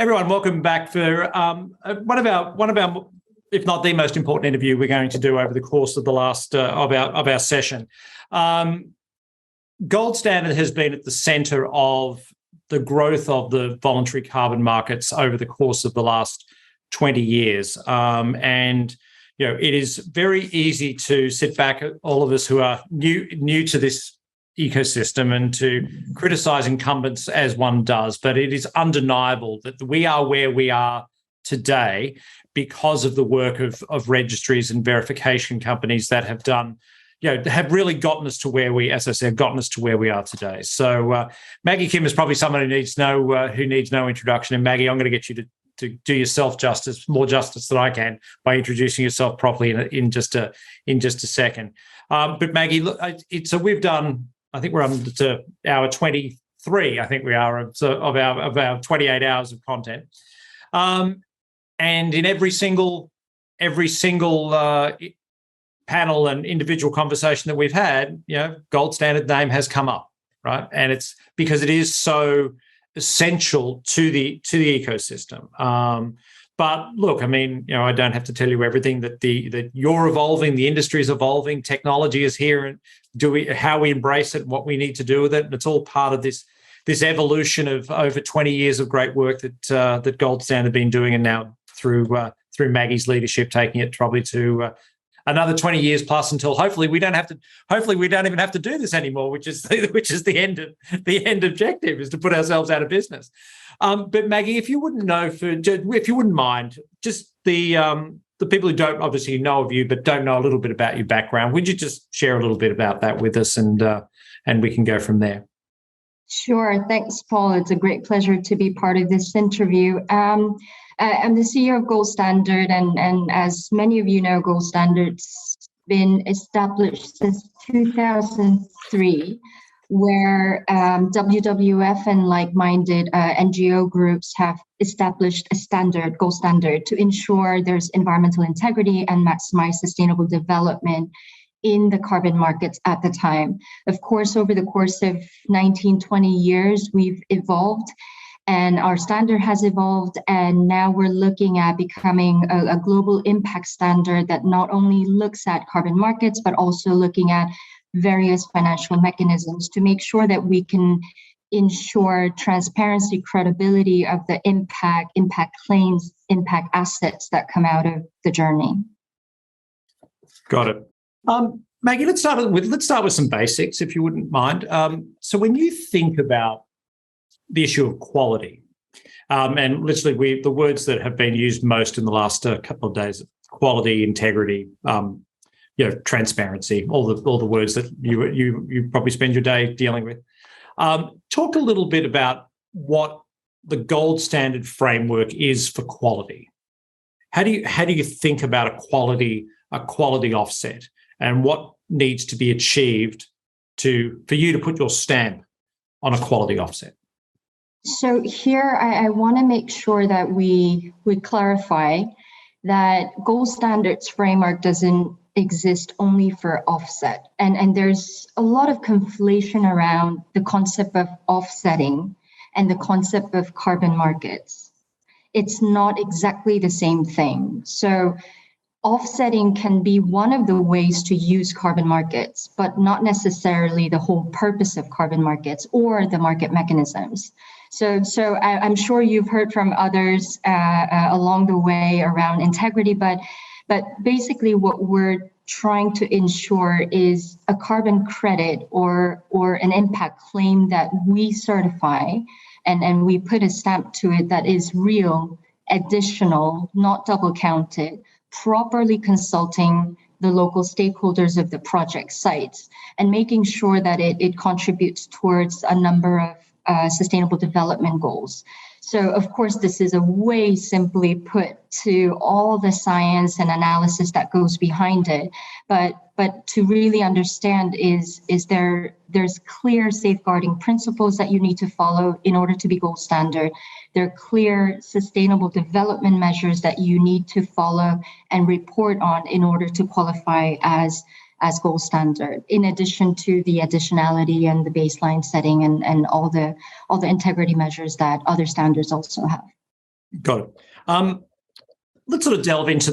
Everyone, welcome back for one of our, if not the most important interview we're going to do over the course of the last of our session. Gold Standard has been at the centre of the growth of the voluntary carbon markets over the course of the last 20 years, and it is very easy to sit back, all of us who are new to this ecosystem, and to criticise incumbents as one does. But it is undeniable that we are where we are today because of the work of registries and verification companies that have done, have really gotten us to where we, as I said, gotten us to where we are today. So Maggie Kim is probably someone who needs no introduction. And Maggie, I'm going to get you to do yourself more justice than I can by introducing yourself properly in just a second. But Maggie, look, so we've done, I think we're on to hour 23. I think we are of our 28 hours of content, and in every single panel and individual conversation that we've had, Gold Standard name has come up, right? And it's because it is so essential to the ecosystem. But look, I mean, I don't have to tell you everything that you're evolving, the industry is evolving, technology is here, and how we embrace it, what we need to do with it, and it's all part of this evolution of over 20 years of great work that Gold Standard have been doing, and now through Maggie's leadership, taking it probably to another 20 years plus until hopefully we don't even have to do this anymore, which is the end objective, is to put ourselves out of business. But Maggie, if you wouldn't mind, just the people who don't obviously know of you but don't know a little bit about your background, would you just share a little bit about that with us, and we can go from there? Sure. Thanks, Paul. It's a great pleasure to be part of this interview. I'm the CEO of Gold Standard, and as many of you know, Gold Standard's been established since 2003, where WWF and like-minded NGO groups have established a standard, Gold Standard, to ensure there's environmental integrity and maximize sustainable development in the carbon markets at the time. Of course, over the course of 19, 20 years, we've evolved, and our standard has evolved, and now we're looking at becoming a global impact standard that not only looks at carbon markets, but also looking at various financial mechanisms to make sure that we can ensure transparency, credibility of the impact claims, impact assets that come out of the journey. Got it. Maggie, let's start with some basics, if you wouldn't mind. So when you think about the issue of quality, and literally the words that have been used most in the last couple of days: quality, integrity, transparency, all the words that you probably spend your day dealing with. Talk a little bit about what the Gold Standard framework is for quality. How do you think about a quality offset, and what needs to be achieved for you to put your stamp on a quality offset? So here I want to make sure that we clarify that Gold Standard's framework doesn't exist only for offset. And there's a lot of conflation around the concept of offsetting and the concept of carbon markets. It's not exactly the same thing. So offsetting can be one of the ways to use carbon markets, but not necessarily the whole purpose of carbon markets or the market mechanisms. So I'm sure you've heard from others along the way around integrity, but basically what we're trying to ensure is a carbon credit or an impact claim that we certify and we put a stamp to it that is real, additional, not double counted, properly consulting the local stakeholders of the project sites and making sure that it contributes towards a number of sustainable development goals. So, of course, this is a way simply put to all the science and analysis that goes behind it. But to really understand there's clear safeguarding principles that you need to follow in order to be Gold Standard. There are clear sustainable development measures that you need to follow and report on in order to qualify as Gold Standard, in addition to the additionality and the baseline setting and all the integrity measures that other standards also have. Got it. Let's sort of delve into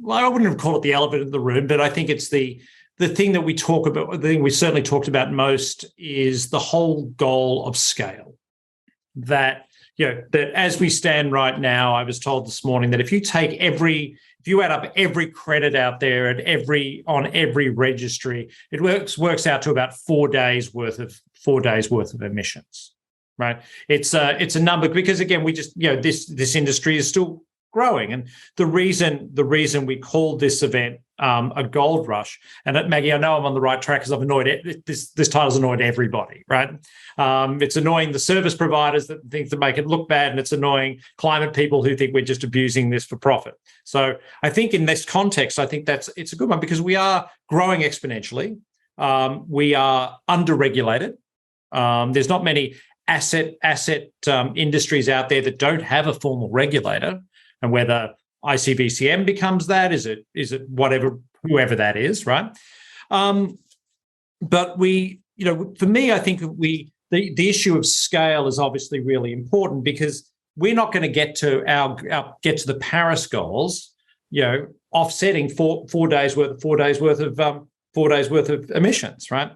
well, I wouldn't have called it the elephant in the room, but I think it's the thing that we talk about, the thing we certainly talked about most is the whole goal of scale. That as we stand right now, I was told this morning that if you add up every credit out there on every registry, it works out to about 4 days worth of emissions. Right? It's a number because again, we just this industry is still growing, and the reason we called this event a gold rush, and Maggie, I know I'm on the right track because I've annoyed it. This title's annoyed everybody, right? It's annoying the service providers that think to make it look bad, and it's annoying climate people who think we're just abusing this for profit. So I think in this context, I think it's a good one because we are growing exponentially. We are under-regulated. There's not many asset industries out there that don't have a formal regulator. And whether ICBCM becomes that, is it whoever that is, right? But for me, I think the issue of scale is obviously really important because we're not going to get to the Paris goals, offsetting four days worth of emissions, right?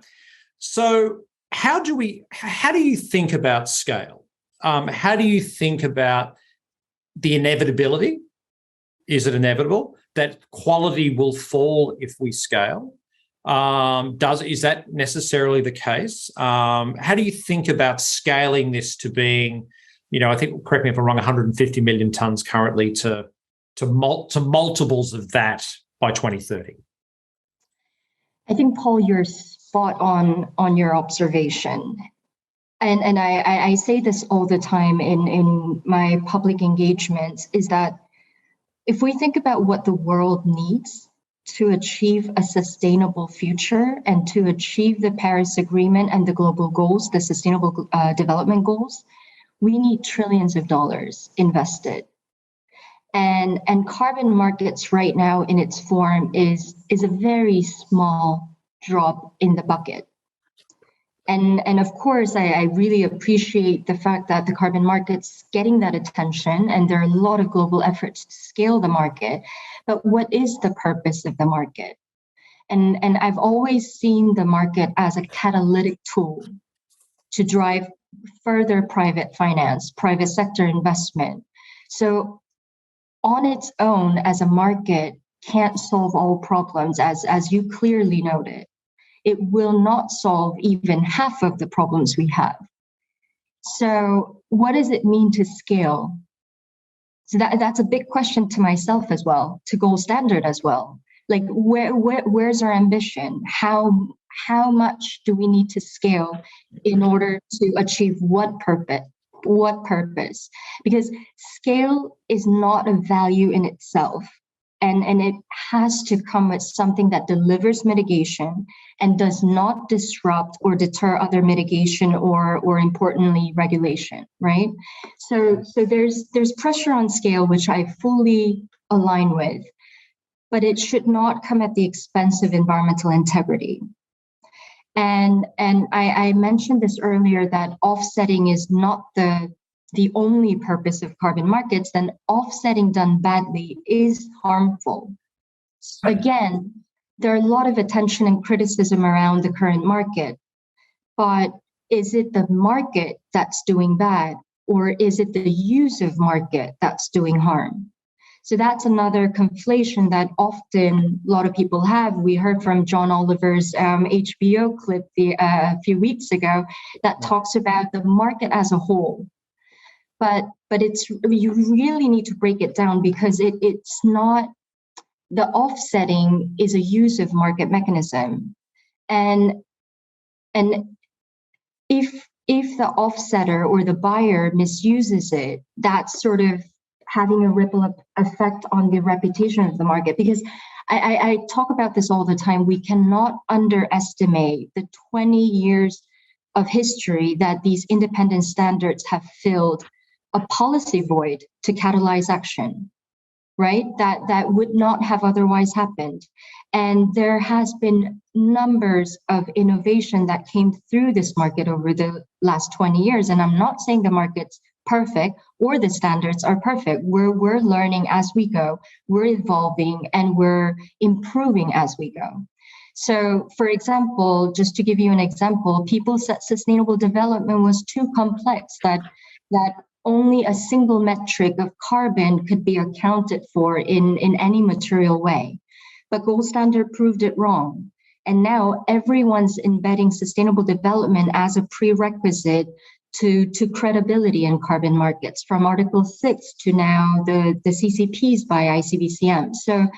So how do you think about scale? How do you think about the inevitability? Is it inevitable that quality will fall if we scale? Is that necessarily the case? How do you think about scaling this to being, I think, correct me if I'm wrong, 150 million tonnes currently to multiples of that by 2030? I think, Paul, you're spot on your observation. And I say this all the time in my public engagements, is that if we think about what the world needs to achieve a sustainable future and to achieve the Paris Agreement and the global goals, the sustainable development goals, we need trillions of dollars invested. And carbon markets right now in its form is a very small drop in the bucket. And of course, I really appreciate the fact that the carbon market's getting that attention, and there are a lot of global efforts to scale the market. But what is the purpose of the market? And I've always seen the market as a catalytic tool to drive further private finance, private sector investment. So on its own, as a market, can't solve all problems, as you clearly noted. It will not solve even half of the problems we have. So what does it mean to scale? So that's a big question to myself as well, to Gold Standard as well. Like where's our ambition? How much do we need to scale in order to achieve what purpose? What purpose? Because scale is not a value in itself. And it has to come with something that delivers mitigation and does not disrupt or deter other mitigation or importantly, regulation, right? So there's pressure on scale, which I fully align with, but it should not come at the expense of environmental integrity. And I mentioned this earlier, that offsetting is not the only purpose of carbon markets, then offsetting done badly is harmful. Again, there are a lot of attention and criticism around the current market, but is it the market that's doing bad, or is it the use of market that's doing harm? So that's another conflation that often a lot of people have. We heard from John Oliver's HBO clip a few weeks ago that talks about the market as a whole. But you really need to break it down, because it's not, the offsetting is a use of market mechanism. And if the offsetter or the buyer misuses it, that's sort of having a ripple effect on the reputation of the market. Because I talk about this all the time. We cannot underestimate the 20 years of history that these independent standards have filled a policy void to catalyze action, right? That would not have otherwise happened. And there has been numbers of innovation that came through this market over the last 20 years. And I'm not saying the market's perfect or the standards are perfect. We're learning as we go, we're evolving, and we're improving as we go. So, for example, just to give you an example, people said sustainable development was too complex, that only a single metric of carbon could be accounted for in any material way. But Gold Standard proved it wrong. And now everyone's embedding sustainable development as a prerequisite to credibility in carbon markets, from Article 6 to now the CCPs by ICBCM. So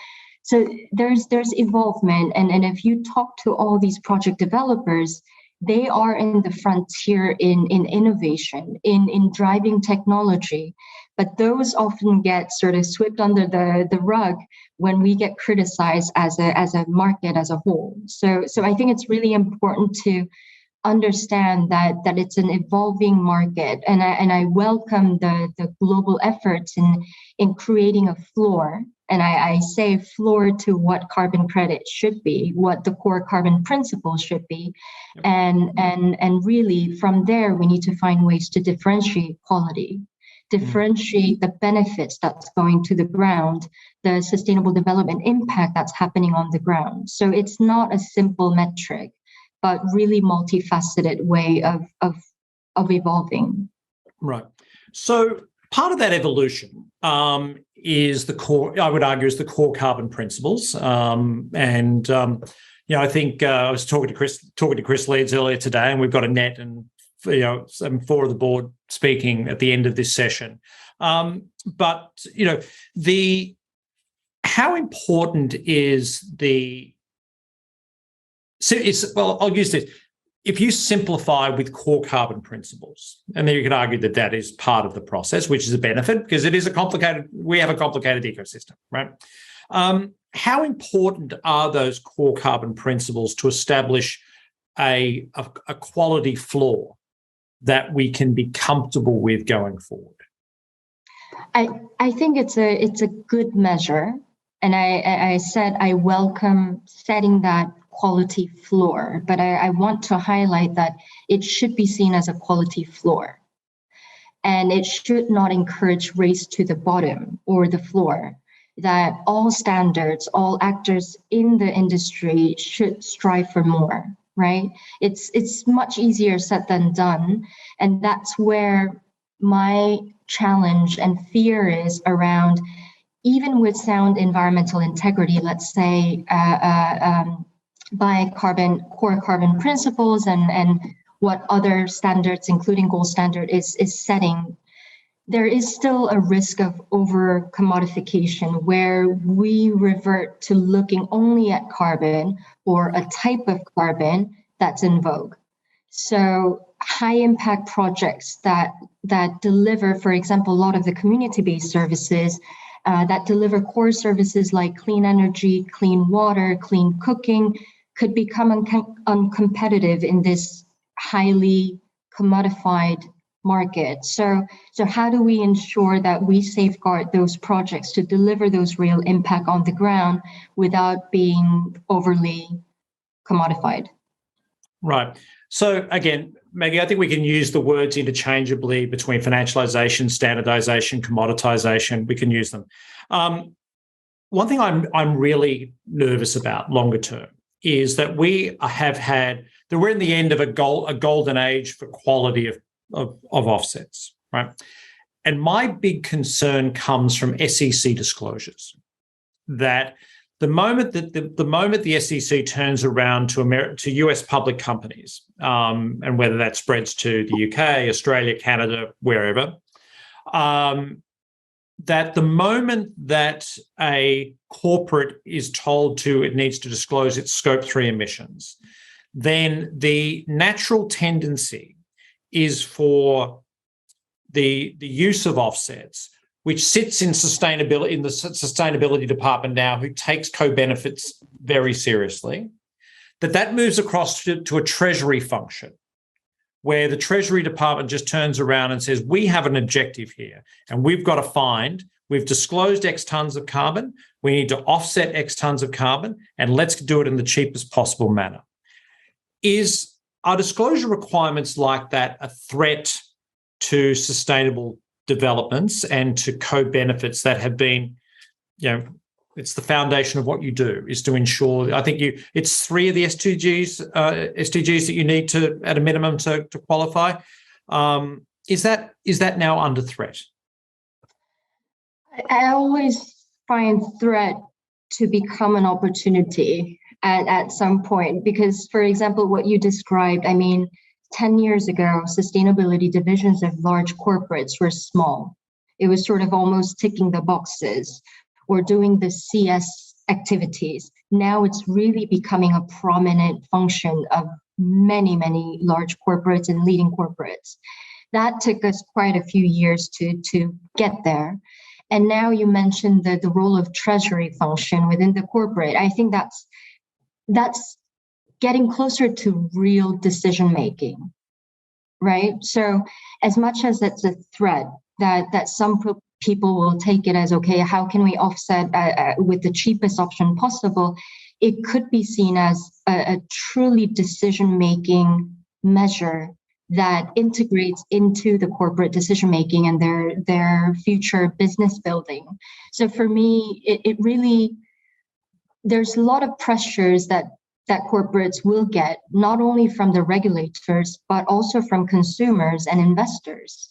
there's evolvement, and if you talk to all these project developers, they are in the frontier in innovation, in driving technology, but those often get sort of swept under the rug when we get criticized as a market as a whole. So I think it's really important to understand that it's an evolving market, and I welcome the global efforts in creating a floor. And I say floor to what carbon credit should be, what the core carbon principle should be. And really from there, we need to find ways to differentiate quality, differentiate the benefits that's going to the ground, the sustainable development impact that's happening on the ground. So it's not a simple metric, but really multifaceted way of evolving. Right. So part of that evolution is the core, I would argue, is the core carbon principles. I think I was talking to Chris Leeds earlier today, and we've got Annette and some four of the board speaking at the end of this session. How important is I'll use this. If you simplify with core carbon principles, and then you could argue that is part of the process, which is a benefit because we have a complicated ecosystem, right? How important are those core carbon principles to establish a quality floor that we can be comfortable with going forward? I think it's a good measure. And I said I welcome setting that quality floor, but I want to highlight that it should be seen as a quality floor. And it should not encourage race to the bottom or the floor, that all standards, all actors in the industry should strive for more, right? It's much easier said than done. And that's where my challenge and fear is around, even with sound environmental integrity, let's say, by core carbon principles and what other standards, including Gold Standard, is setting, there is still a risk of over commodification where we revert to looking only at carbon or a type of carbon that's in vogue. So high impact projects that deliver, for example, a lot of the community-based services that deliver core services like clean energy, clean water, clean cooking, could become uncompetitive in this highly commodified market. So how do we ensure that we safeguard those projects to deliver those real impact on the ground without being overly commodified? Right. So again, Maggie, I think we can use the words interchangeably between financialization, standardization, commoditization. We can use them. One thing I'm really nervous about longer term is that we're in the end of a golden age for quality of offsets, right? And my big concern comes from SEC disclosures, that the moment the SEC turns around to US public companies, and whether that spreads to the UK, Australia, Canada, wherever, that the moment that a corporate is told it needs to disclose its Scope 3 emissions, then the natural tendency is for the use of offsets, which sits in the sustainability department now, who takes co-benefits very seriously, that moves across to a treasury function, where the Treasury Department just turns around and says, we have an objective here, and we've got to we've disclosed X tons of carbon, we need to offset X tons of carbon, and let's do it in the cheapest possible manner. Are disclosure requirements like that a threat to sustainable developments and to co-benefits that have been, it's the foundation of what you do, is to ensure. I think it's 3 of the SDGs that you need to, at a minimum, to qualify. Is that now under threat? I always find threat to become an opportunity at some point, because, for example, what you described, 10 years ago, sustainability divisions of large corporates were small. It was sort of almost ticking the boxes or doing the CS activities. Now it's really becoming a prominent function of many, many large corporates and leading corporates. That took us quite a few years to get there. And now you mentioned the role of treasury function within the corporate. I think that's getting closer to real decision making, right? So as much as it's a threat that some people will take it as, okay, how can we offset with the cheapest option possible? It could be seen as a truly decision making measure that integrates into the corporate decision making and their future business building. So for me, it really, there's a lot of pressures that corporates will get, not only from the regulators, but also from consumers and investors.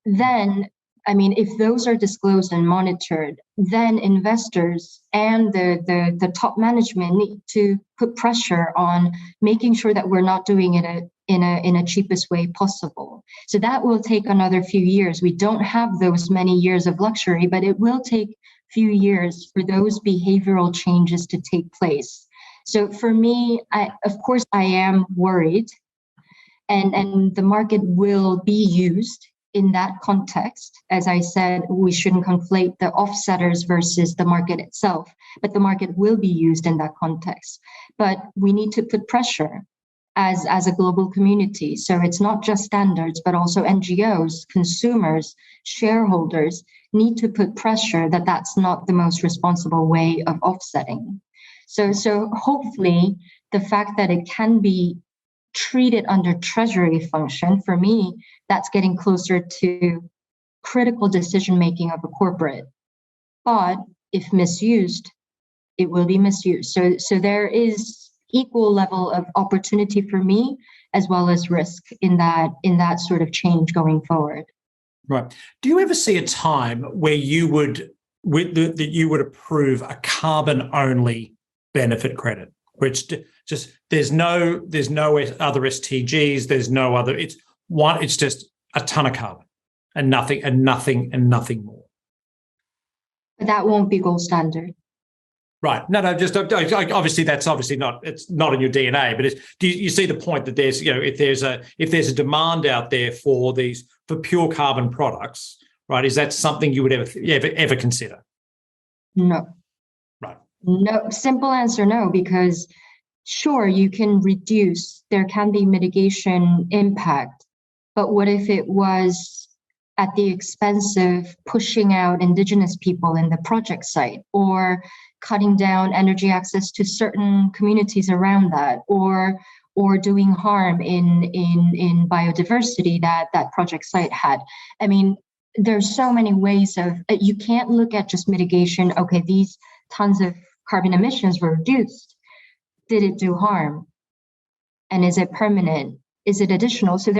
Then, if those are disclosed and monitored, then investors and the top management need to put pressure on making sure that we're not doing it in a cheapest way possible. So that will take another few years. We don't have those many years of luxury, but it will take a few years for those behavioral changes to take place. So for me, of course, I am worried, and the market will be used in that context. As I said, we shouldn't conflate the offsetters versus the market itself, but the market will be used in that context. But we need to put pressure as a global community. So it's not just standards, but also NGOs, consumers, shareholders need to put pressure that that's not the most responsible way of offsetting. So hopefully the fact that it can be treated under treasury function, for me, that's getting closer to critical decision making of a corporate. But if misused, it will be misused. So there is equal level of opportunity for me as well as risk in that sort of change going forward. Right. Do you ever see a time where you would approve a carbon only benefit credit, which just there's no other SDGs, there's no other, it's just a ton of carbon and nothing more? That won't be gold standard. Right. No, just obviously that's obviously not, it's not in your DNA, but do you see the point that there's, if there's a demand out there for pure carbon products, right? Is that something you would ever consider? No. Right. No, simple answer, no, because sure, you can reduce, there can be mitigation impact, but what if it was at the expense of pushing out indigenous people in the project site, or cutting down energy access to certain communities around that, or doing harm in biodiversity that project site had? There's so many ways of, you can't look at just mitigation. Okay, these tons of carbon emissions were reduced. Did it do harm? And is it permanent? Is it additional? So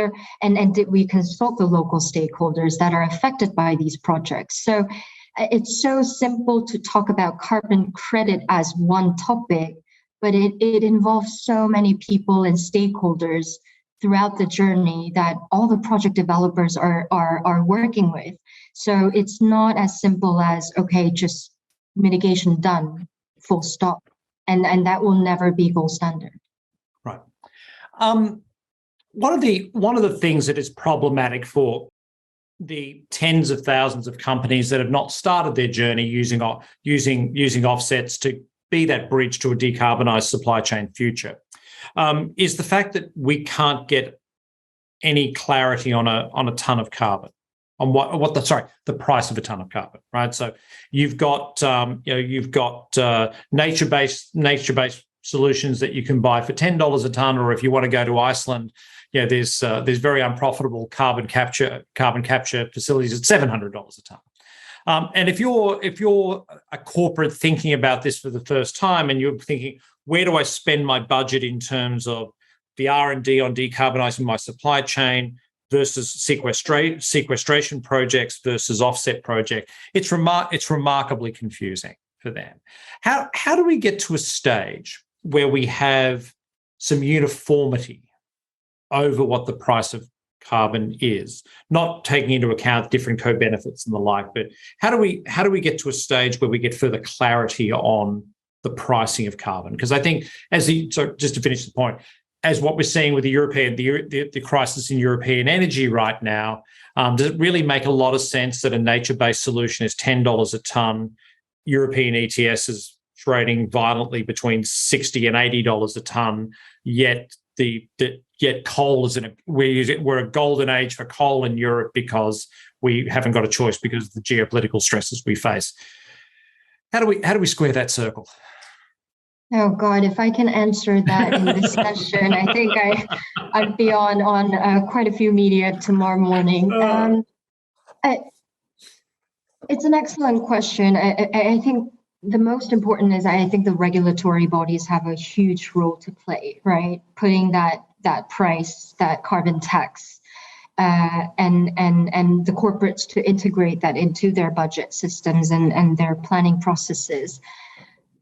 and did we consult the local stakeholders that are affected by these projects? So it's so simple to talk about carbon credit as one topic, but it involves so many people and stakeholders throughout the journey that all the project developers are working with. So it's not as simple as, okay, just mitigation done, full stop. And that will never be gold standard. Right. One of the things that is problematic for the tens of thousands of companies that have not started their journey using offsets to be that bridge to a decarbonised supply chain future is the fact that we can't get any clarity on a ton of carbon, on the price of a ton of carbon, right? So you've got nature-based solutions that you can buy for $10 a ton, or if you want to go to Iceland, there's very unprofitable carbon capture facilities at $700 a ton. And if you're a corporate thinking about this for the first time, and you're thinking, where do I spend my budget in terms of the R&D on decarbonising my supply chain versus sequestration projects versus offset project, it's remarkably confusing for them. How do we get to a stage where we have some uniformity over what the price of carbon is, not taking into account different co-benefits and the like, but how do we get to a stage where we get further clarity on the pricing of carbon? Because I think, so just to finish the point, as what we're seeing with the crisis in European energy right now, does it really make a lot of sense that a nature-based solution is $10 a ton? European ETS is trading violently between $60 and $80 a ton, yet coal is we're a golden age for coal in Europe because we haven't got a choice because of the geopolitical stresses we face. How do we square that circle? Oh God, if I can answer that in this session, I think I'd be on quite a few media tomorrow morning. It's an excellent question. I think the most important is I think the regulatory bodies have a huge role to play, right? Putting that price, that carbon tax, and the corporates to integrate that into their budget systems and their planning processes.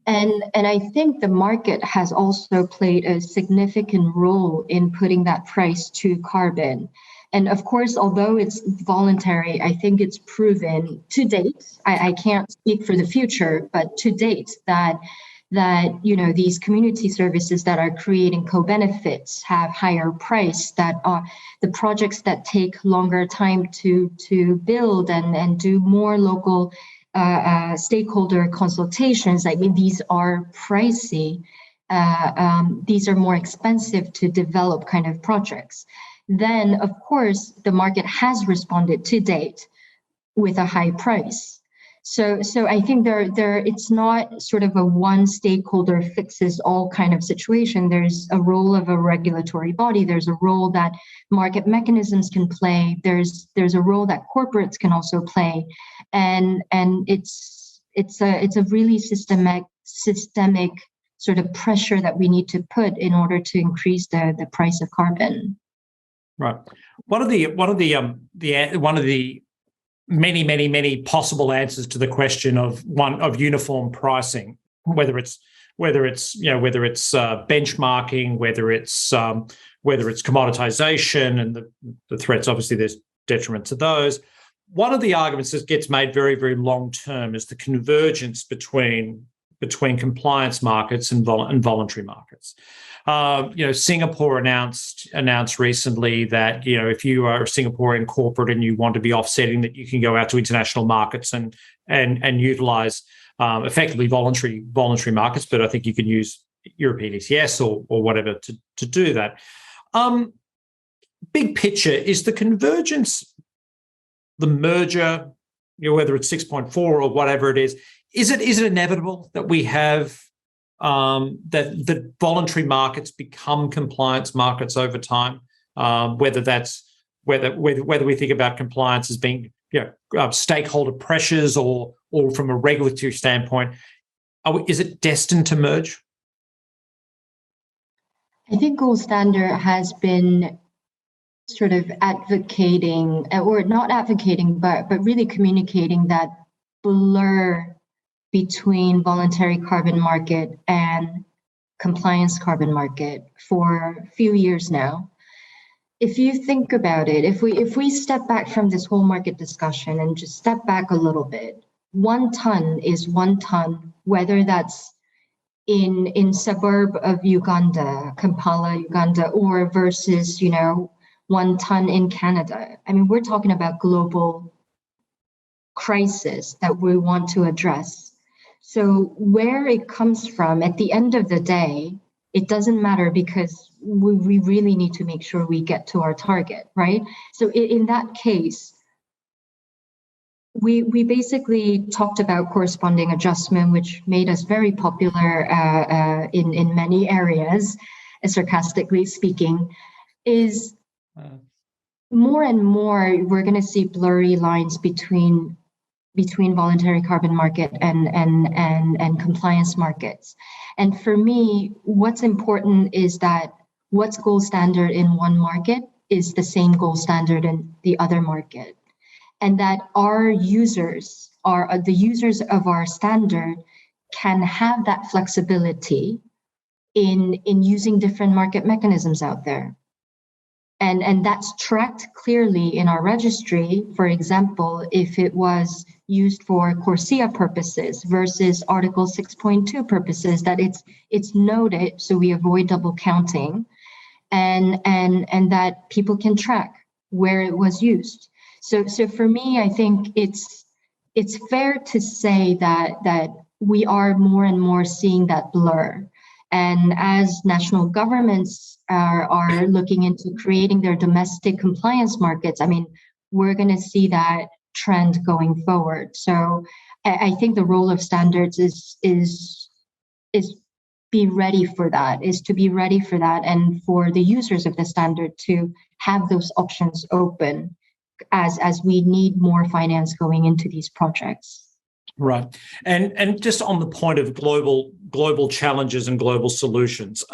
And I think the market has also played a significant role in putting that price to carbon. And of course, although it's voluntary, I think it's proven to date, I can't speak for the future, but to date that these community services that are creating co-benefits have higher price, that are the projects that take longer time to build and do more local stakeholder consultations. I mean, these are pricey. These are more expensive to develop kind of projects. Then, of course, the market has responded to date with a high price. So I think it's not sort of a one stakeholder fixes all kind of situation. There's a role of a regulatory body. There's a role that market mechanisms can play. There's a role that corporates can also play, and it's a really systemic sort of pressure that we need to put in order to increase the price of carbon. Right. One of the many possible answers to the question of uniform pricing, whether it's benchmarking, whether it's commoditization, and the threats. Obviously, there's detriment to those. One of the arguments that gets made very, very long term is the convergence between compliance markets and voluntary markets. Singapore announced recently that if you are a Singaporean corporate and you want to be offsetting, that you can go out to international markets and utilize effectively voluntary markets. But I think you can use European ETS or whatever to do that. Big picture, is the convergence, the merger, whether it's 6.4 or whatever it is it inevitable that we have that voluntary markets become compliance markets over time? Whether we think about compliance as being stakeholder pressures or from a regulatory standpoint, is it destined to merge? I think Gold Standard has been sort of advocating, or not advocating, but really communicating that blur between voluntary carbon market and compliance carbon market for a few years now. If you think about it, if we step back from this whole market discussion and just step back a little bit, 1 ton is 1 ton, whether that's in suburb of Uganda, Kampala, Uganda, or versus 1 ton in Canada. I mean, we're talking about global crisis that we want to address. So where it comes from, at the end of the day, it doesn't matter, because we really need to make sure we get to our target, right? So in that case, we basically talked about corresponding adjustment, which made us very popular in many areas, sarcastically speaking, is more and more we're going to see blurry lines between voluntary carbon market and compliance markets. And for me, what's important is that what's gold standard in one market is the same gold standard in the other market. And that our users, the users of our standard, can have that flexibility in using different market mechanisms out there. And that's tracked clearly in our registry. For example, if it was used for CORSIA purposes versus Article 6.2 purposes, that it's noted so we avoid double counting, and that people can track where it was used. So for me, I think it's fair to say that we are more and more seeing that blur. And as national governments are looking into creating their domestic compliance markets, I mean, we're going to see that trend going forward. So I think the role of standards is be ready for that, and for the users of the standard to have those options open as we need more finance going into these projects. Right. And just on the point of global challenges and global solutions,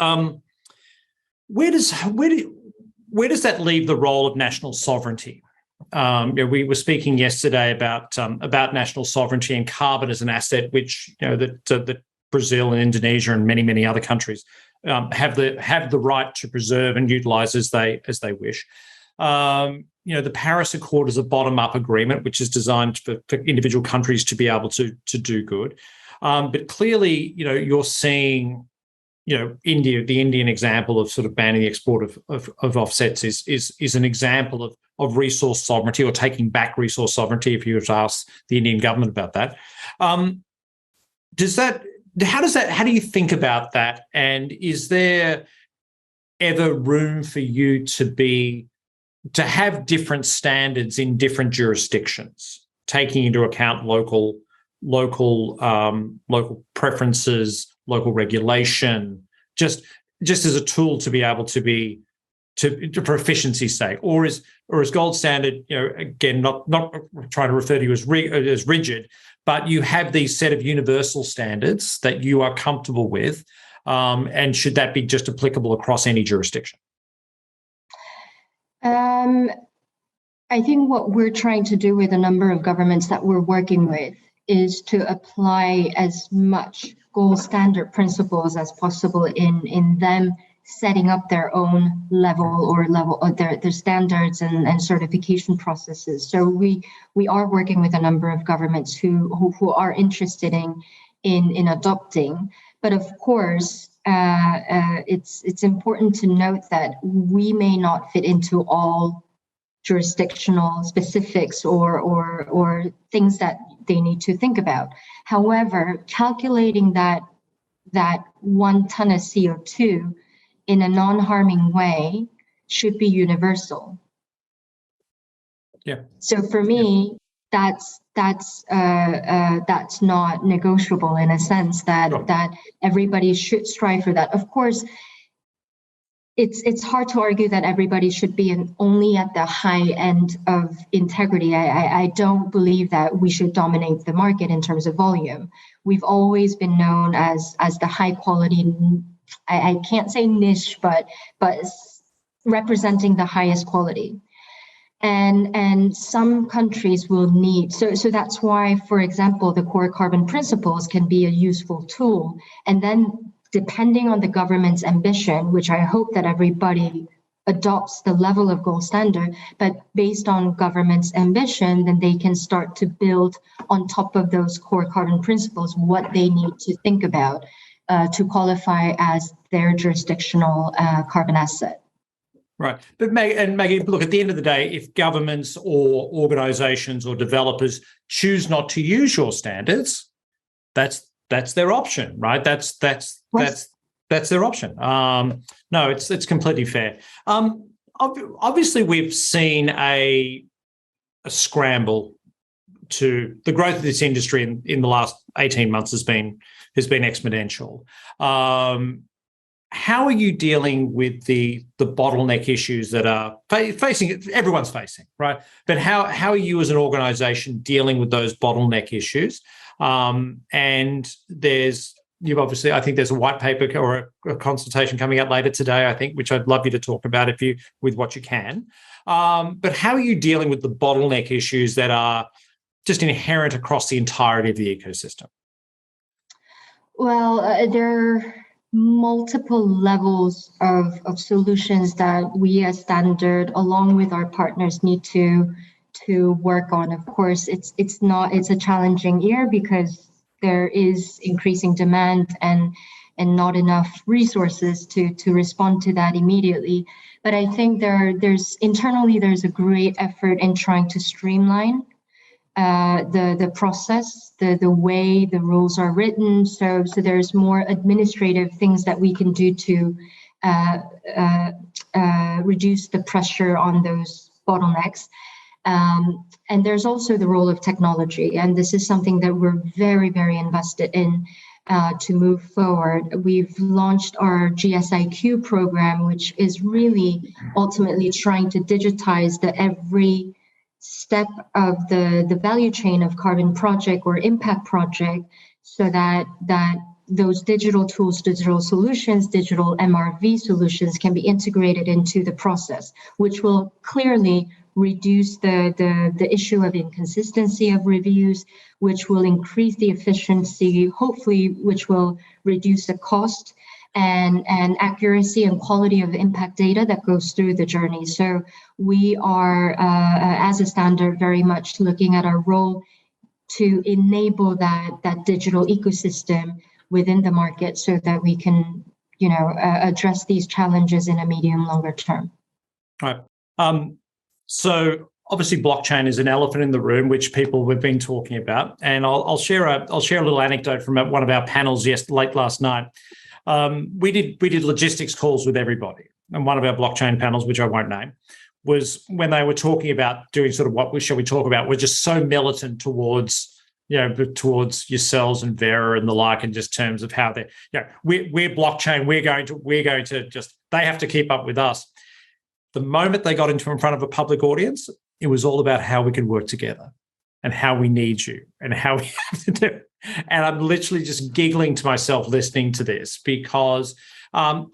where does that leave the role of national sovereignty? We were speaking yesterday about national sovereignty and carbon as an asset, which that Brazil and Indonesia and many other countries have the right to preserve and utilize as they wish. The Paris Accord is a bottom-up agreement, which is designed for individual countries to be able to do good. But clearly, you're seeing, India, the Indian example of sort of banning the export of offsets is an example of resource sovereignty, or taking back resource sovereignty, if you were to ask the Indian government about that. How do you think about that? And is there ever room for you to have different standards in different jurisdictions, taking into account local preferences, local regulation, just as a tool to be able to for efficiency's sake, or is gold standard, again, not trying to refer to you as rigid, but you have these set of universal standards that you are comfortable with, and should that be just applicable across any jurisdiction? I think what we're trying to do with a number of governments that we're working with is to apply as much gold standard principles as possible in them setting up their own level of their standards and certification processes. So we are working with a number of governments who are interested in adopting, but of course, it's important to note that we may not fit into all jurisdictional specifics or things that they need to think about. However, calculating that 1 ton of CO2 in a non-harming way should be universal. Yeah. So for me, that's not negotiable, in a sense that everybody should strive for that. Of course, it's hard to argue that everybody should be only at the high end of integrity. I don't believe that we should dominate the market in terms of volume. We've always been known as the high quality, I can't say niche, but representing the highest quality. And some countries will need, so that's why, for example, the core carbon principles can be a useful tool. And then depending on the government's ambition, which I hope that everybody adopts the level of gold standard, but based on government's ambition, then they can start to build on top of those core carbon principles what they need to think about to qualify as their jurisdictional carbon asset. Right. But Maggie, look, at the end of the day, if governments or organisations or developers choose not to use your standards, that's their option, right? That's their option. No, it's completely fair. Obviously, we've seen a scramble to the growth of this industry in the last 18 months has been exponential. How are you dealing with the bottleneck issues that are facing, everyone's facing, right? But how are you as an organisation dealing with those bottleneck issues? And you've obviously, I think there's a white paper or a consultation coming out later today, I think, which I'd love you to talk about with what you can. But how are you dealing with the bottleneck issues that are just inherent across the entirety of the ecosystem? Well, there are multiple levels of solutions that we as Standard, along with our partners, need to work on. Of course, it's a challenging year because there is increasing demand and not enough resources to respond to that immediately. But I think there's a great effort in trying to streamline the process, the way the rules are written. So there's more administrative things that we can do to reduce the pressure on those bottlenecks. And there's also the role of technology, and this is something that we're very, very invested in to move forward. We've launched our GSIQ program, which is really ultimately trying to digitize every step of the value chain of carbon project or impact project, so that those digital tools, digital solutions, digital MRV solutions can be integrated into the process, which will clearly reduce the issue of inconsistency of reviews, which will increase the efficiency, hopefully, which will reduce the cost and accuracy and quality of impact data that goes through the journey. So we are, as a Standard, very much looking at our role to enable that digital ecosystem within the market so that we can, address these challenges in a medium, longer term. All right. So obviously, blockchain is an elephant in the room, which people have been talking about, and I'll share a little anecdote from one of our panels late last night. We did logistics calls with everybody, and one of our blockchain panels, which I won't name, was when they were talking about doing sort of what shall we talk about. We're just so militant towards yourselves and Verra and the like, in just terms of how we're blockchain. We're going to just, they have to keep up with us. The moment they got in front of a public audience, it was all about how we can work together and how we need you and how we have to do it. And I'm literally just giggling to myself listening to this, because I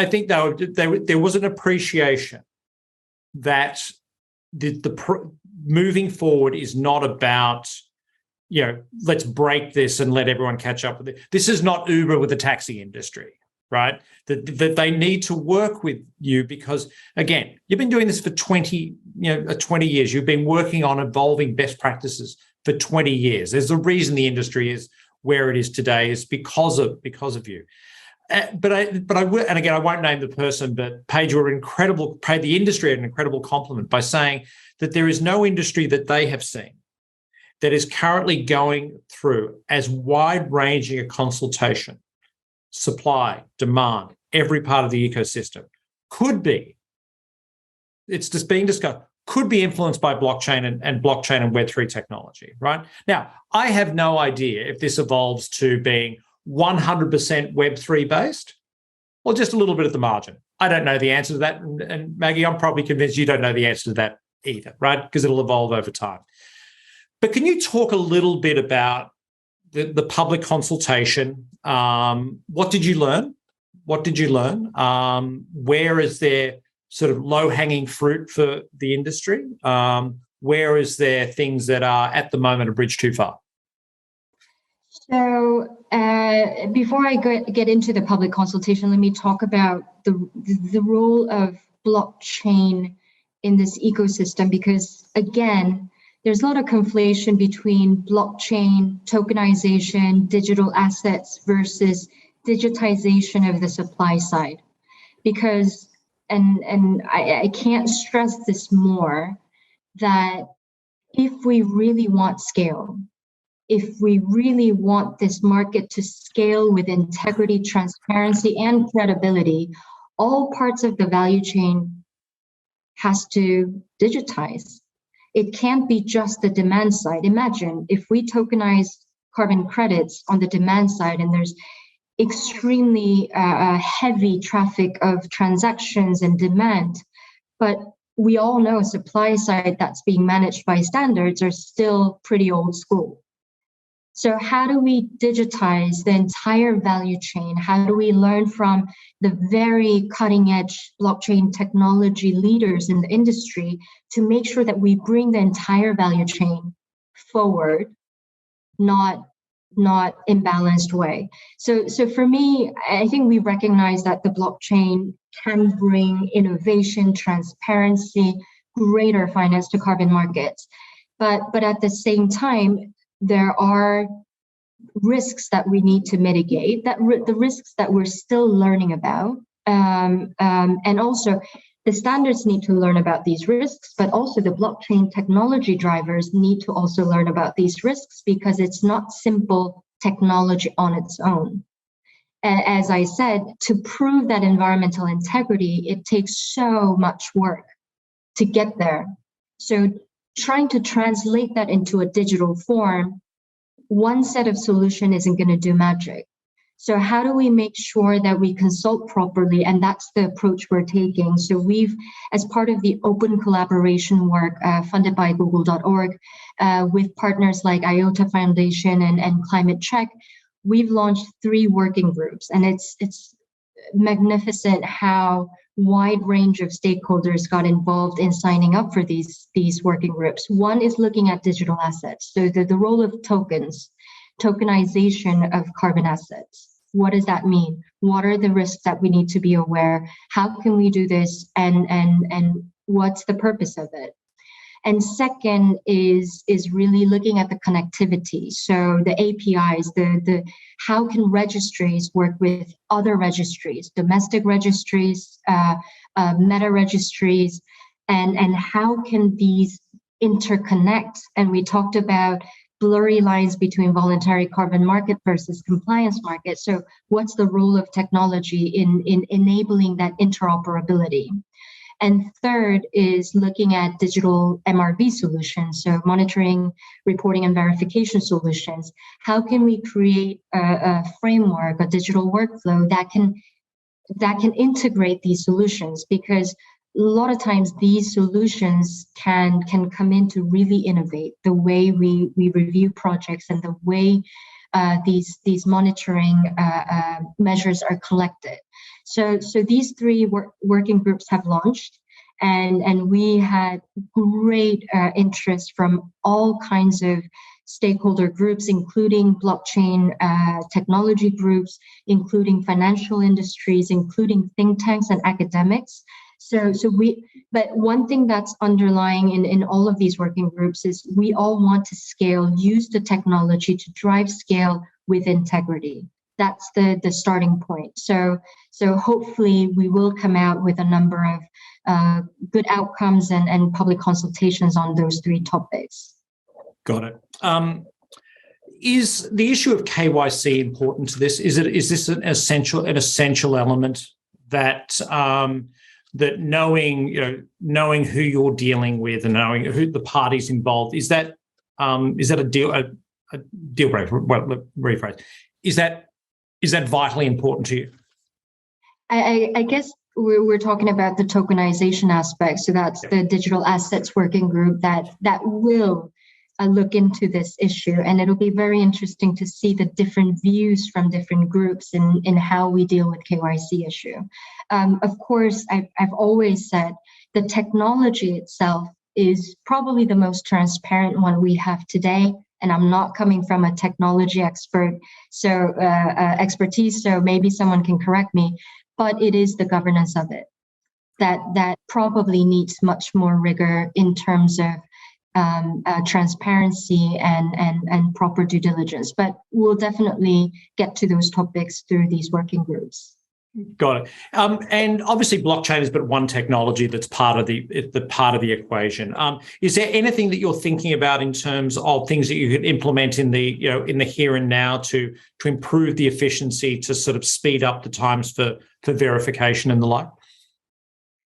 think there was an appreciation that moving forward is not about, let's break this and let everyone catch up with it. This is not Uber with the taxi industry, right? That they need to work with you because, again, you've been doing this for 20 years. You've been working on evolving best practices for 20 years. There's a reason the industry is where it is today, is because of you. But I will, and again, I won't name the person, but paid the industry an incredible compliment by saying that there is no industry that they have seen that is currently going through as wide-ranging a consultation, supply, demand, every part of the ecosystem it's just being discussed, could be influenced by blockchain and blockchain and Web3 technology, right? Now, I have no idea if this evolves to being 100% Web3 based or just a little bit at the margin. I don't know the answer to that. And Maggie, I'm probably convinced you don't know the answer to that either, right? Because it'll evolve over time. But can you talk a little bit about the public consultation? What did you learn? Where is there sort of low-hanging fruit for the industry? Where is there things that are at the moment a bridge too far? So before I get into the public consultation, let me talk about the role of blockchain in this ecosystem, because again, there's a lot of conflation between blockchain, tokenization, digital assets versus digitization of the supply side. Because, and I can't stress this more, that if we really want scale, if we really want this market to scale with integrity, transparency, and credibility, all parts of the value chain has to digitize. it can't be just the demand side. Imagine if we tokenize carbon credits on the demand side and there's extremely heavy traffic of transactions and demand, but we all know supply side that's being managed by standards are still pretty old school. So how do we digitize the entire value chain? How do we learn from the very cutting edge blockchain technology leaders in the industry to make sure that we bring the entire value chain forward, not imbalanced way? So for me, I think we recognize that the blockchain can bring innovation, transparency, greater finance to carbon markets. But at the same time, there are risks that we need to mitigate, the risks that we're still learning about. And also the standards need to learn about these risks, but also the blockchain technology drivers need to also learn about these risks, because it's not simple technology on its own. And as I said, to prove that environmental integrity, it takes so much work to get there. So trying to translate that into a digital form, one set of solution isn't going to do magic. So how do we make sure that we consult properly? And that's the approach we're taking. So we've, as part of the open collaboration work funded by Google.org, with partners like IOTA Foundation and Climate Check, we've launched 3 working groups. And it's magnificent how wide range of stakeholders got involved in signing up for these working groups. One is looking at digital assets. So the role of tokens, tokenization of carbon assets. What does that mean? What are the risks that we need to be aware? How can we do this? And what's the purpose of it? And second is really looking at the connectivity. So the APIs, the how can registries work with other registries, domestic registries, meta registries, and how can these interconnect? And we talked about blurry lines between voluntary carbon market versus compliance market. So what's the role of technology in enabling that interoperability? And third is looking at digital MRV solutions, so monitoring, reporting, and verification solutions. How can we create a framework, a digital workflow that can integrate these solutions? Because a lot of times these solutions can come in to really innovate the way we review projects and the way these monitoring measures are collected. So these 3 working groups have launched, and we had great interest from all kinds of stakeholder groups, including blockchain technology groups, including financial industries, including think tanks and academics. But one thing that's underlying in all of these working groups is we all want to scale, use the technology to drive scale with integrity. That's the starting point. So hopefully we will come out with a number of good outcomes and public consultations on those 3 topics. Got it. Is the issue of KYC important to this? Is this an essential element that that knowing who you're dealing with and knowing who the parties involved, is that a deal breaker? Well, rephrase. Is that vitally important to you? I guess we're talking about the tokenization aspect. So that's the digital assets working group that will look into this issue. And it'll be very interesting to see the different views from different groups in how we deal with KYC issue. Of course, I've always said the technology itself is probably the most transparent one we have today. And I'm not coming from a technology expertise, so maybe someone can correct me, but it is the governance of it that probably needs much more rigor in terms of transparency and proper due diligence. But we'll definitely get to those topics through these working groups. Got it. And obviously, blockchain is but one technology that's part of the equation. Is there anything that you're thinking about in terms of things that you could implement in the here and now to improve the efficiency, to sort of speed up the times for verification and the like?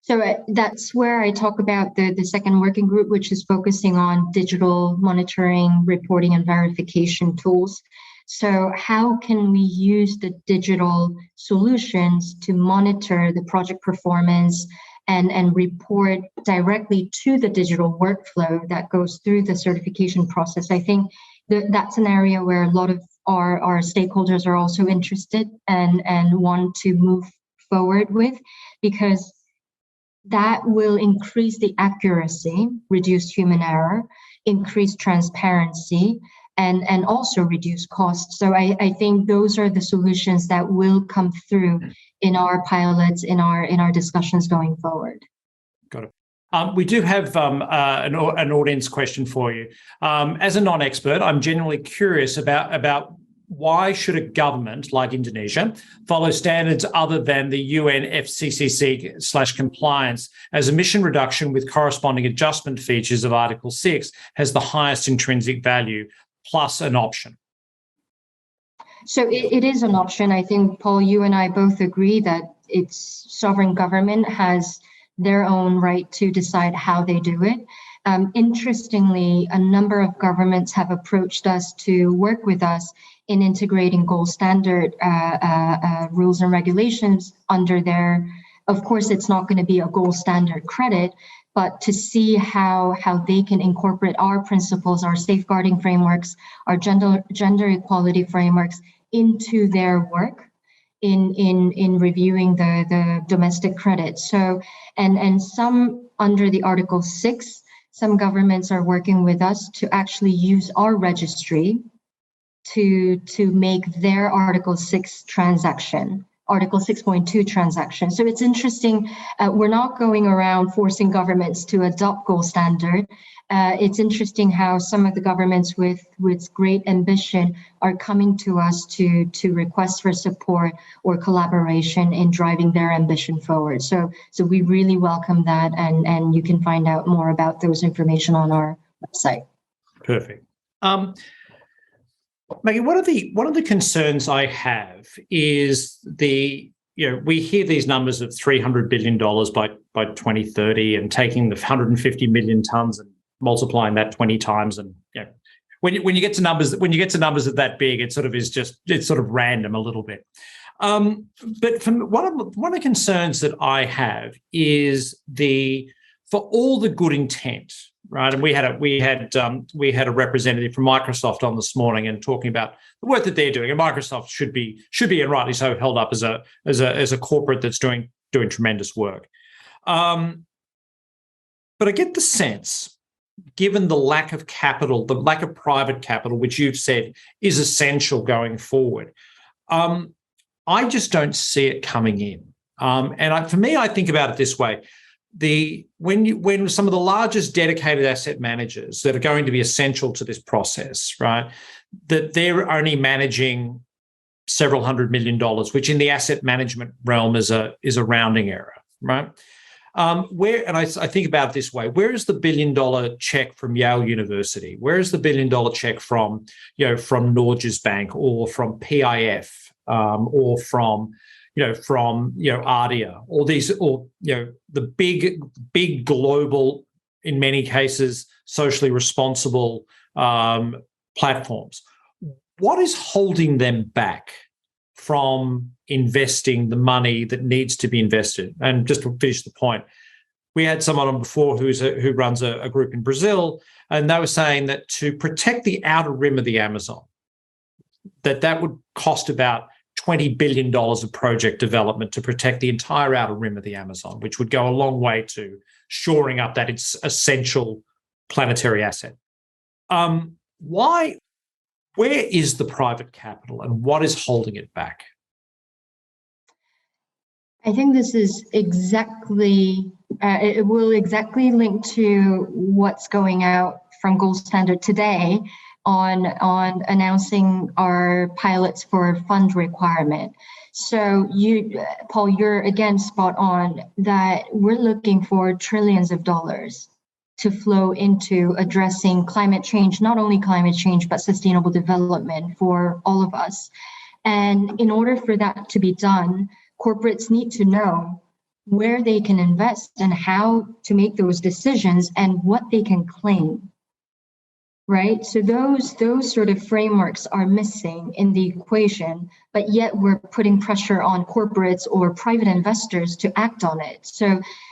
So that's where I talk about the second working group, which is focusing on digital monitoring, reporting, and verification tools. So how can we use the digital solutions to monitor the project performance and report directly to the digital workflow that goes through the certification process? I think that's an area where a lot of our stakeholders are also interested and want to move forward with, because that will increase the accuracy, reduce human error, increase transparency, and also reduce costs. So I think those are the solutions that will come through in our pilots, in our discussions going forward. Got it. We do have an audience question for you. As a non-expert, I'm genuinely curious about why should a government like Indonesia follow standards other than the UN FCCC/compliance, as emission reduction with corresponding adjustment features of Article 6 has the highest intrinsic value plus an option? So it is an option. I think, Paul, you and I both agree that its sovereign government has their own right to decide how they do it. Interestingly, a number of governments have approached us to work with us in integrating gold standard rules and regulations under their, of course, it's not going to be a gold standard credit, but to see how they can incorporate our principles, our safeguarding frameworks, our gender equality frameworks into their work in reviewing the domestic credit. So, and some under the Article 6, some governments are working with us to actually use our registry to make their Article 6 transaction, Article 6.2 transaction. So it's interesting. We're not going around forcing governments to adopt gold standard. It's interesting how some of the governments with great ambition are coming to us to request for support or collaboration in driving their ambition forward. So we really welcome that, and you can find out more about those information on our website. Perfect. Maggie, one of the concerns I have is we hear these numbers of $300 billion by 2030 and taking the 150 million tonnes and multiplying that 20 times, and when you get to numbers of that big, it's sort of random a little bit. But from one of the concerns that I have is for all the good intent, right? And we had a representative from Microsoft on this morning and talking about the work that they're doing. And Microsoft should be and rightly so held up as a corporate that's doing tremendous work. But I get the sense, given the lack of capital, the lack of private capital, which you've said is essential going forward, I just don't see it coming in. For me, I think about it this way. When some of the largest dedicated asset managers that are going to be essential to this process, right, that they're only managing several $100 million, which in the asset management realm is a rounding error, right? I think about it this way: where is the $1 billion check from Yale University? Where is the $1 billion check from Norges Bank or from PIF or from Ardia, or the big global, in many cases, socially responsible platforms? What is holding them back from investing the money that needs to be invested? And just to finish the point, we had someone on before who runs a group in Brazil, and they were saying that to protect the outer rim of the Amazon, that would cost about $20 billion of project development to protect the entire outer rim of the Amazon, which would go a long way to shoring up that it's essential planetary asset. Where is the private capital and what is holding it back? I think this is exactly, it will exactly link to what's going out from Gold Standard today on announcing our pilots for fund requirement. So Paul, you're again spot on that we're looking for trillions of dollars to flow into addressing climate change, not only climate change, but sustainable development for all of us. And in order for that to be done, corporates need to know where they can invest and how to make those decisions and what they can claim, right? So those sort of frameworks are missing in the equation, but yet we're putting pressure on corporates or private investors to act on it.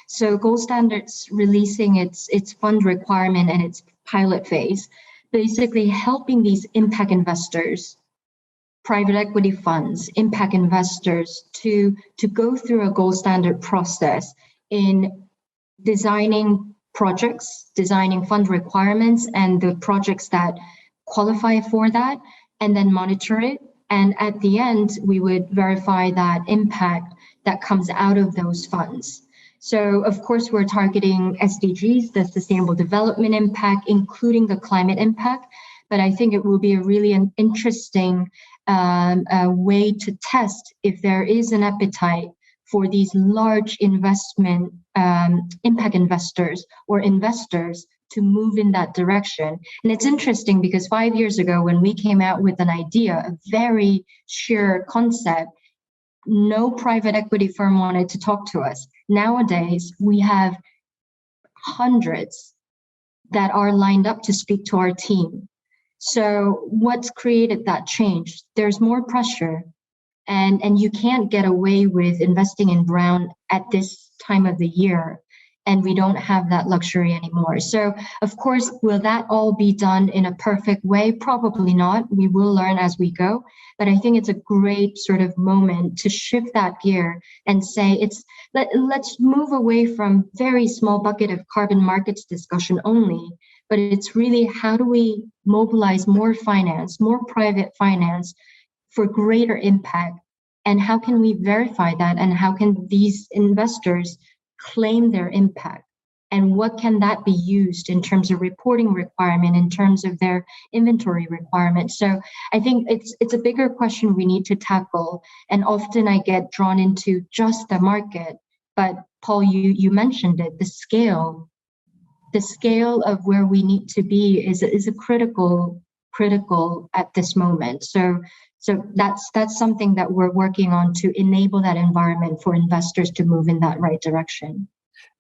So Gold Standard's releasing its fund requirement and its pilot phase, basically helping these impact investors, private equity funds, impact investors to go through a Gold Standard process in designing projects, designing fund requirements and the projects that qualify for that, and then monitor it. And at the end, we would verify that impact that comes out of those funds. So of course, we're targeting SDGs, the Sustainable Development Impact, including the climate impact. But I think it will be a really an interesting way to test if there is an appetite for these large investment impact investors or investors to move in that direction. And it's interesting because 5 years ago, when we came out with an idea, a very sure concept, no private equity firm wanted to talk to us. Nowadays, we have hundreds that are lined up to speak to our team. So what's created that change? There's more pressure, and you can't get away with investing in brown at this time of the year, and we don't have that luxury anymore. So of course, will that all be done in a perfect way? Probably not. We will learn as we go, but I think it's a great sort of moment to shift that gear and say let's move away from very small bucket of carbon markets discussion only, but it's really how do we mobilize more finance, more private finance for greater impact, and how can we verify that, and how can these investors claim their impact, and what can that be used in terms of reporting requirement, in terms of their inventory requirement. So I think it's a bigger question we need to tackle, and often I get drawn into just the market, but Paul, you mentioned it, the scale of where we need to be is a critical at this moment. So that's something that we're working on to enable that environment for investors to move in that right direction.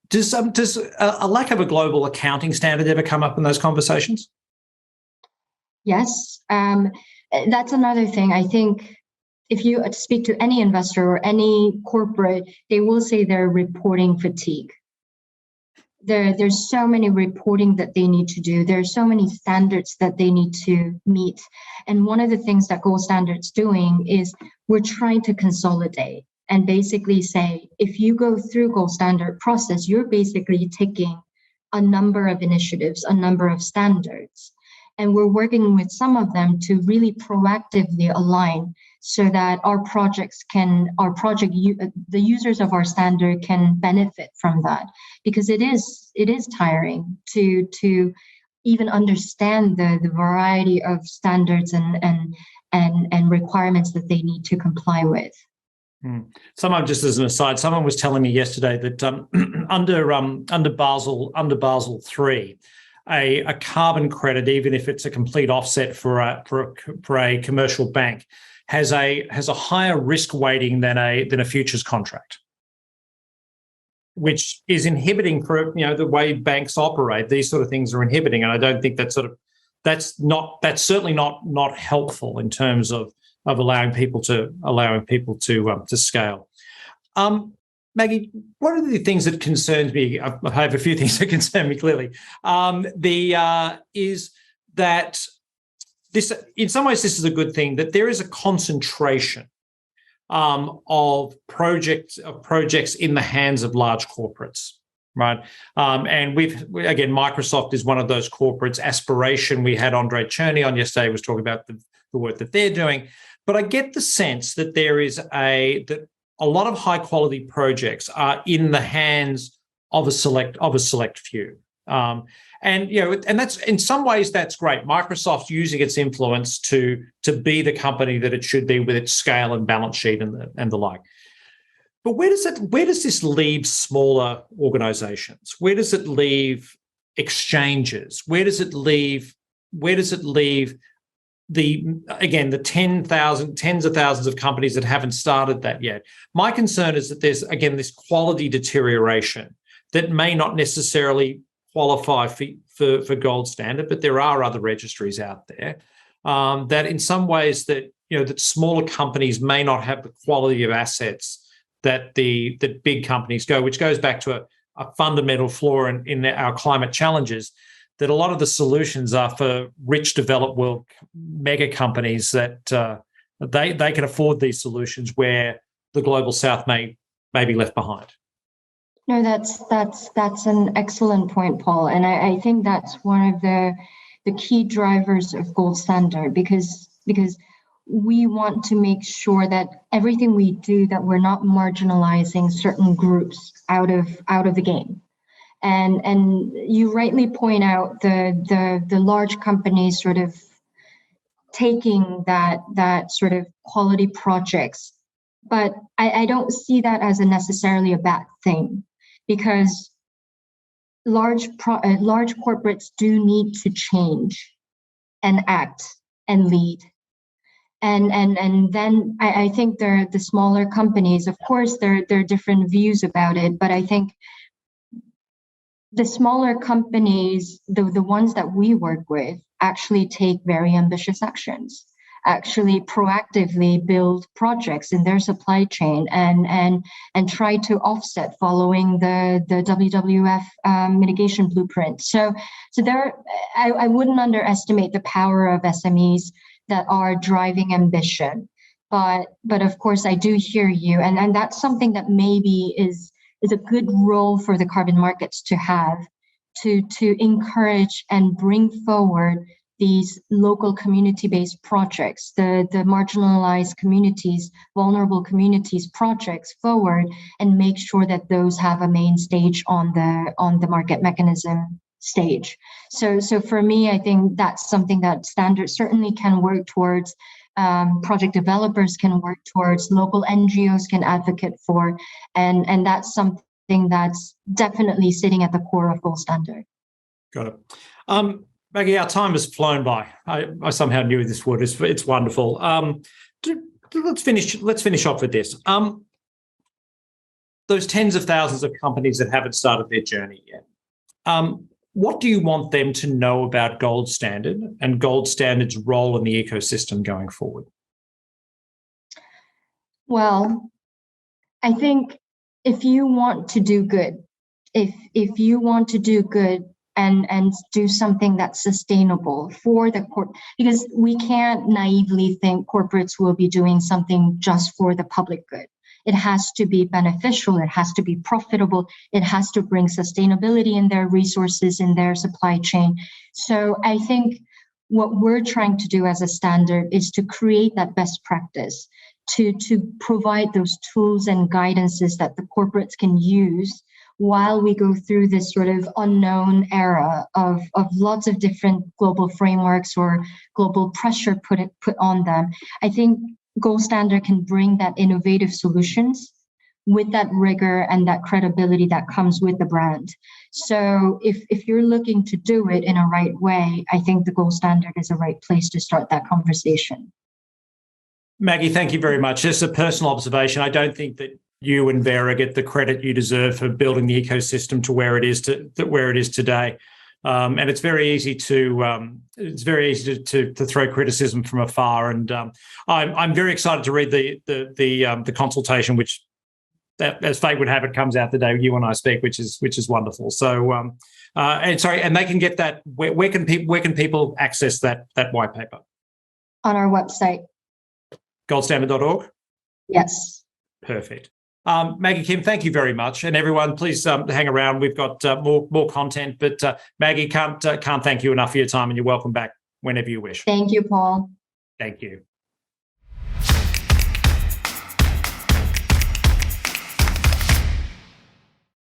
Does a lack of a global accounting standard ever come up in those conversations? Yes, that's another thing. I think if you speak to any investor or any corporate, they will say they're reporting fatigue. There's so many reporting that they need to do. There are so many standards that they need to meet. And one of the things that Gold Standard's doing is we're trying to consolidate and basically say, if you go through Gold Standard process, you're basically taking a number of initiatives, a number of standards. And we're working with some of them to really proactively align so that the users of our standard can benefit from that, because it is tiring to even understand the variety of standards and requirements that they need to comply with. Someone, just as an aside, someone was telling me yesterday that under Basel III, a carbon credit, even if it's a complete offset for a commercial bank, has a higher risk weighting than a futures contract, which is inhibiting for the way banks operate. These sort of things are inhibiting, and I don't think that's certainly not helpful in terms of allowing people to scale. Maggie, one of the things that concerns me, I have a few things that concern me clearly, is that this, in some ways, this is a good thing, that there is a concentration of projects in the hands of large corporates, right? And again, Microsoft is one of those corporates. Aspiration, we had Andre Cherney on yesterday, was talking about the work that they're doing. But I get the sense that there is that a lot of high quality projects are in the hands of a select few. And that's, in some ways, that's great. Microsoft's using its influence to be the company that it should be with its scale and balance sheet and the like. But where does this leave smaller organizations? Where does it leave exchanges? Where does it leave the tens of thousands of companies that haven't started that yet. My concern is that there's, again, this quality deterioration that may not necessarily qualify for gold standard, but there are other registries out there that in some ways that, that smaller companies may not have the quality of assets that big companies which goes back to a fundamental flaw in our climate challenges, that a lot of the solutions are for rich developed world mega companies that they can afford these solutions where the global south may be left behind. No, that's an excellent point, Paul. And I think that's one of the key drivers of Gold Standard, because we want to make sure that everything we do, that we're not marginalizing certain groups out of the game. And you rightly point out the large companies sort of taking that sort of quality projects, but I don't see that as necessarily a bad thing, because large corporates do need to change and act and lead. And then I think the smaller companies, of course, there are different views about it, but I think the smaller companies, the ones that we work with, actually take very ambitious actions, actually proactively build projects in their supply chain and try to offset following the WWF mitigation blueprint. So there, I wouldn't underestimate the power of SMEs that are driving ambition. But of course, I do hear you, and that's something that maybe is a good role for the carbon markets to have, to encourage and bring forward these local community-based projects, the marginalized communities, vulnerable communities projects forward, and make sure that those have a main stage on the market mechanism stage. So for me, I think that's something that Standard certainly can work towards. Project developers can work towards, local NGOs can advocate for, and that's something that's definitely sitting at the core of Gold Standard. Got it. Maggie, our time has flown by. I somehow knew this would. It's wonderful. Let's finish off with this. Those tens of thousands of companies that haven't started their journey yet. What do you want them to know about Gold Standard and Gold Standard's role in the ecosystem going forward? Well, I think if you want to do good, if you want to do good and do something that's sustainable for the because we can't naively think corporates will be doing something just for the public good. It has to be beneficial, it has to be profitable, it has to bring sustainability in their resources, in their supply chain. So I think what we're trying to do as a Standard is to create that best practice, to provide those tools and guidances that the corporates can use while we go through this sort of unknown era of lots of different global frameworks or global pressure put on them. I think Gold Standard can bring that innovative solutions with that rigor and that credibility that comes with the brand. So if you're looking to do it in a right way, I think the Gold Standard is a right place to start that conversation. Maggie, thank you very much. Just a personal observation. I don't think that you and Vera get the credit you deserve for building the ecosystem to where it is today. And it's very easy to throw criticism from afar. And I'm very excited to read the consultation, which, as fate would have it, comes out the day you and I speak, which is wonderful. So and they can get that. Where can people access that white paper? On our website. Goldstandard.org? Yes. Perfect. Maggie Kim, thank you very much. And everyone, please hang around. We've got more content, but Maggie, can't thank you enough for your time, and you're welcome back whenever you wish. Thank you, Paul. Thank you.